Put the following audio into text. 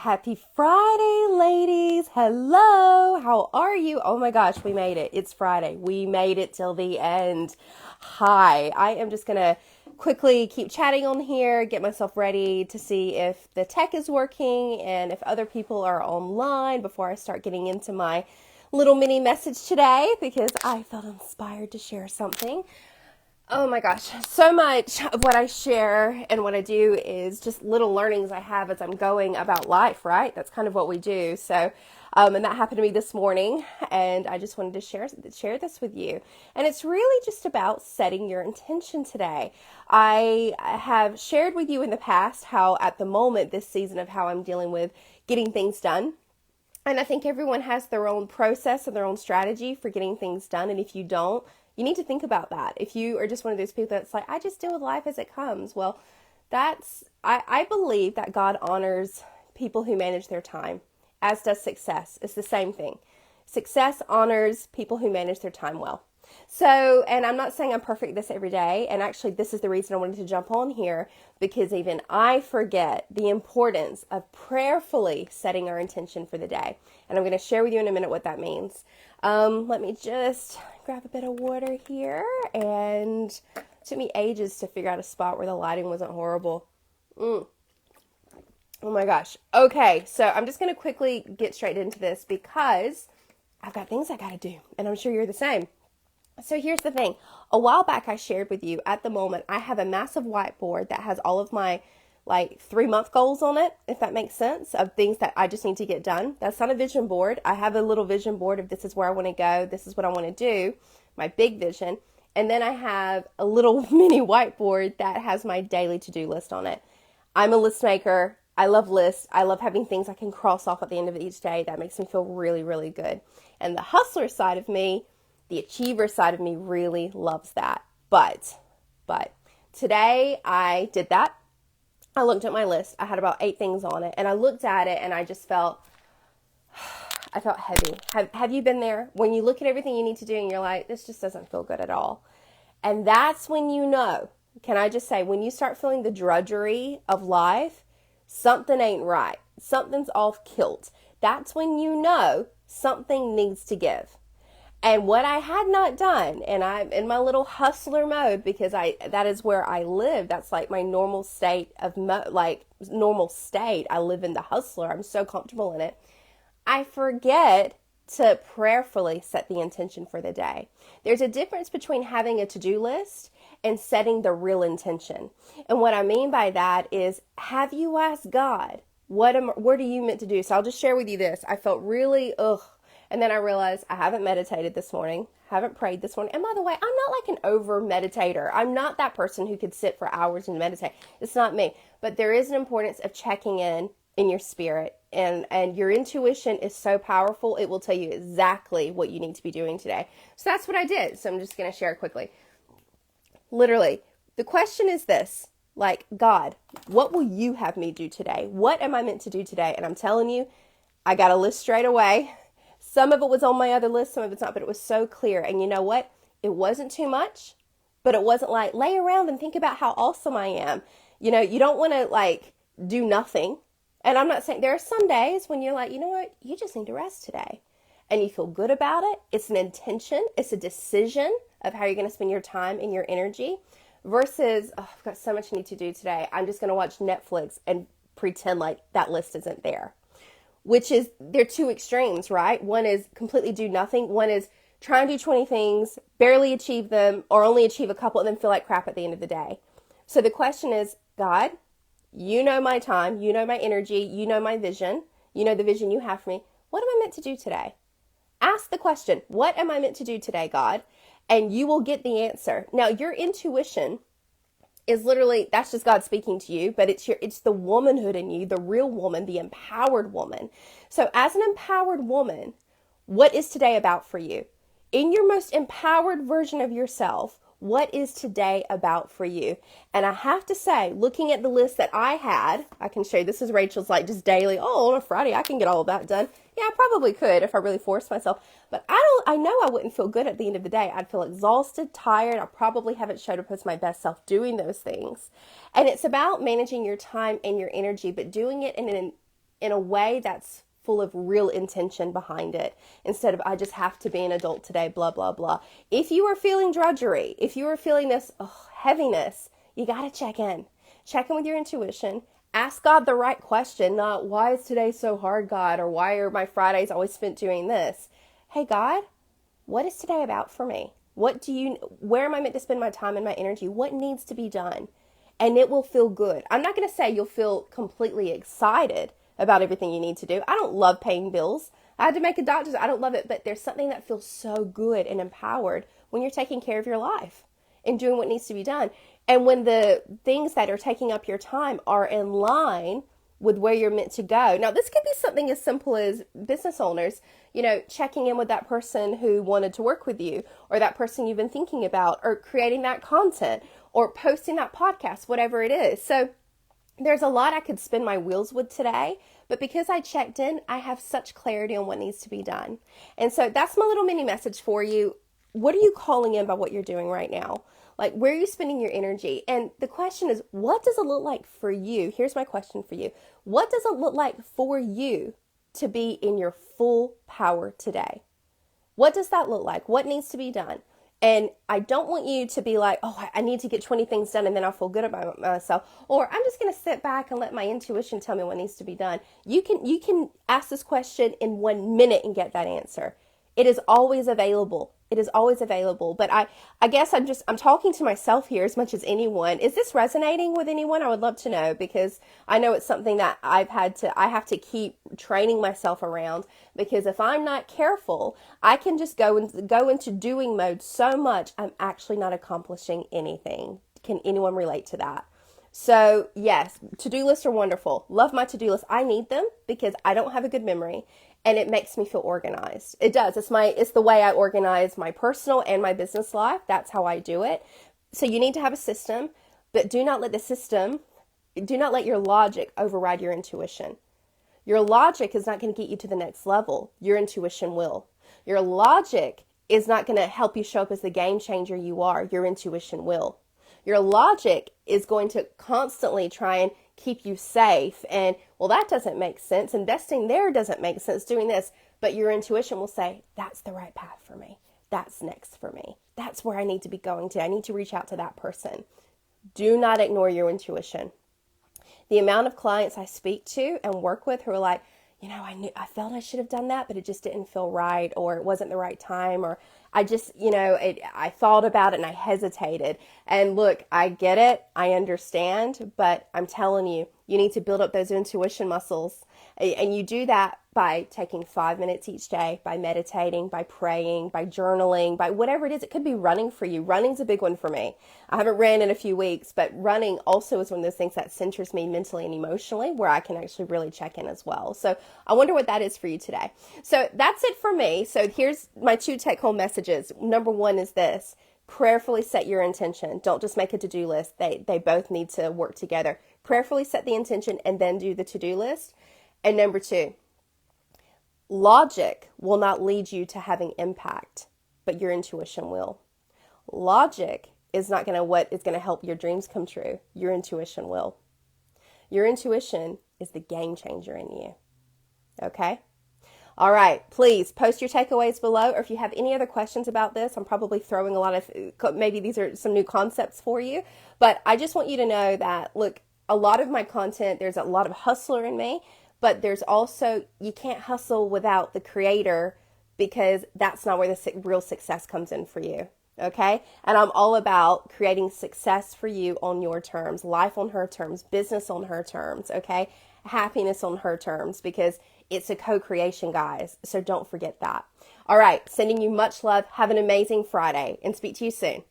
Happy Friday, ladies. Hello. How are you? Oh my gosh, we made it. It's Friday. We made it till the end. Hi. I am just going to quickly keep chatting on here, get myself ready to see if the tech is working and if other people are online before I start getting into my little mini message today because I felt inspired to share something. Oh my gosh, so much of what I share and what I do is just little learnings I have as I'm going about life, right? That's kind of what we do. So, and that happened to me this morning, and I just wanted to share this with you. And it's really just about setting your intention today. I have shared with you in the past how at the moment, this season of how I'm dealing with getting things done. And I think everyone has their own process and their own strategy for getting things done. And if you don't, you need to think about that. If you are just one of those people that's like, I just deal with life as it comes. Well, I believe that God honors people who manage their time, as does success. It's the same thing. Success honors people who manage their time well. So, and I'm not saying I'm perfect this every day. And actually, this is the reason I wanted to jump on here, because even I forget the importance of prayerfully setting our intention for the day. And I'm going to share with you in a minute what that means. Let me just grab a bit of water here, and it took me ages to figure out a spot where the lighting wasn't horrible. Oh my gosh. Okay, so I'm just going to quickly get straight into this because I've got things I got to do, and I'm sure you're the same. So here's the thing. A while back I shared with you, at the moment, I have a massive whiteboard that has all of my 3-month goals on it, if that makes sense, of things that I just need to get done. That's not a vision board. I have a little vision board of this is where I want to go. This is what I want to do, my big vision. And then I have a little mini whiteboard that has my daily to-do list on it. I'm a list maker. I love lists. I love having things I can cross off at the end of each day. That makes me feel really, really good. And the hustler side of me, the achiever side of me really loves that. But today I did that. I looked at my list. I had about 8 things on it, and I looked at it and I just felt, I felt heavy. Have you been there? When you look at everything you need to do and you're like, this just doesn't feel good at all. And that's when you know, can I just say, when you start feeling the drudgery of life, something ain't right. Something's off kilt. That's when you know something needs to give. And what I had not done, and I'm in my little hustler mode because that is where I live. That's like my normal state of normal state. I live in the hustler. I'm so comfortable in it. I forget to prayerfully set the intention for the day. There's a difference between having a to-do list and setting the real intention. And what I mean by that is, have you asked God, what are you meant to do? So I'll just share with you this. I felt really, and then I realized I haven't meditated this morning, haven't prayed this morning. And by the way, I'm not like an over meditator. I'm not that person who could sit for hours and meditate. It's not me. But there is an importance of checking in your spirit. And your intuition is so powerful. It will tell you exactly what you need to be doing today. So that's what I did. So I'm just going to share it quickly. Literally, the question is this. God, what will you have me do today? What am I meant to do today? And I'm telling you, I got a list straight away. Some of it was on my other list, some of it's not, but it was so clear. And you know what? It wasn't too much, but it wasn't like lay around and think about how awesome I am. You know, you don't want to do nothing. And I'm not saying, there are some days when you're like, you know what? You just need to rest today. And you feel good about it. It's an intention. It's a decision of how you're going to spend your time and your energy versus, I've got so much I need to do today. I'm just going to watch Netflix and pretend like that list isn't there. Which is, they're two extremes, right? One is completely do nothing. One is try and do 20 things, barely achieve them, or only achieve a couple, and then feel like crap at the end of the day. So the question is, God, you know my time, you know my energy, you know my vision, you know the vision you have for me. What am I meant to do today? Ask the question, what am I meant to do today, God? And you will get the answer. Now, your intuition is literally, that's just God speaking to you, but it's the womanhood in you, the real woman, the empowered woman. So as an empowered woman, what is today about for you? In your most empowered version of yourself, what is today about for you? And I have to say, looking at the list that I had, I can show you, this is Rachel's just daily, on a Friday, I can get all of that done. Yeah, I probably could if I really forced myself, but I know I wouldn't feel good at the end of the day. I'd feel exhausted, tired. I probably haven't showed up as my best self doing those things. And it's about managing your time and your energy, but doing it in in a way that's full of real intention behind it, instead of I just have to be an adult today, blah, blah, blah. If you are feeling drudgery, if you are feeling this heaviness, you got to check in. Check in with your intuition. Ask God the right question, not why is today so hard, God, or why are my Fridays always spent doing this? Hey, God, what is today about for me? Where am I meant to spend my time and my energy? What needs to be done? And it will feel good. I'm not going to say you'll feel completely excited about everything you need to do. I don't love paying bills. I had to make a doctor's. I don't love it, but there's something that feels so good and empowered when you're taking care of your life and doing what needs to be done. And when the things that are taking up your time are in line with where you're meant to go. Now, this could be something as simple as business owners, checking in with that person who wanted to work with you, or that person you've been thinking about, or creating that content, or posting that podcast, whatever it is. So there's a lot I could spin my wheels with today, but because I checked in, I have such clarity on what needs to be done. And so that's my little mini message for you. What are you calling in by what you're doing right now? Like, where are you spending your energy? And the question is, what does it look like for you? Here's my question for you. What does it look like for you to be in your full power today? What does that look like? What needs to be done? And I don't want you to be like, oh, I need to get 20 things done and then I'll feel good about myself. Or I'm just going to sit back and let my intuition tell me what needs to be done. You can ask this question in 1 minute and get that answer. It is always available. It is always available. But I guess I'm talking to myself here as much as anyone. Is this resonating with anyone? I would love to know, because I know it's something that I have to keep training myself around, because if I'm not careful, I can just go into doing mode so much, I'm actually not accomplishing anything. Can anyone relate to that? So yes, to-do lists are wonderful. Love my to-do list. I need them because I don't have a good memory. And it makes me feel organized. It does. It's the way I organize my personal and my business life. That's how I do it. So you need to have a system, but do not let your logic override your intuition. Your logic is not going to get you to the next level. Your intuition will. Your logic is not going to help you show up as the game changer you are. Your intuition will. Your logic is going to constantly try and keep you safe, and well, that doesn't make sense. Investing there doesn't make sense, doing this. But your intuition will say, that's the right path for me. That's next for me. That's where I need to be going to. I need to reach out to that person. Do not ignore your intuition. The amount of clients I speak to and work with who are like, I felt I should have done that, but it just didn't feel right, or it wasn't the right time, or I just, I thought about it and I hesitated. And look, I get it. I understand, but I'm telling you, you need to build up those intuition muscles. And you do that by taking 5 minutes each day, by meditating, by praying, by journaling, by whatever it is. It could be running for you. Running's a big one for me. I haven't ran in a few weeks, but running also is one of those things that centers me mentally and emotionally, where I can actually really check in as well. So I wonder what that is for you today. So that's it for me. So here's my 2 take-home messages. Number 1 is this: prayerfully set your intention. Don't just make a to-do list. They both need to work together. Prayerfully set the intention and then do the to-do list. And number 2, logic will not lead you to having impact, but your intuition will. Logic is not what is going to help your dreams come true. Your intuition will. Your intuition is the game changer in you. Okay? All right, please post your takeaways below, or if you have any other questions about this, I'm probably throwing a lot of, maybe these are some new concepts for you, but I just want you to know that, look, a lot of my content, there's a lot of hustler in me, but there's also, you can't hustle without the creator, because that's not where the real success comes in for you. Okay? And I'm all about creating success for you on your terms, life on her terms, business on her terms, okay? Happiness on her terms, because it's a co-creation, guys. So don't forget that. All right. Sending you much love. Have an amazing Friday, and speak to you soon.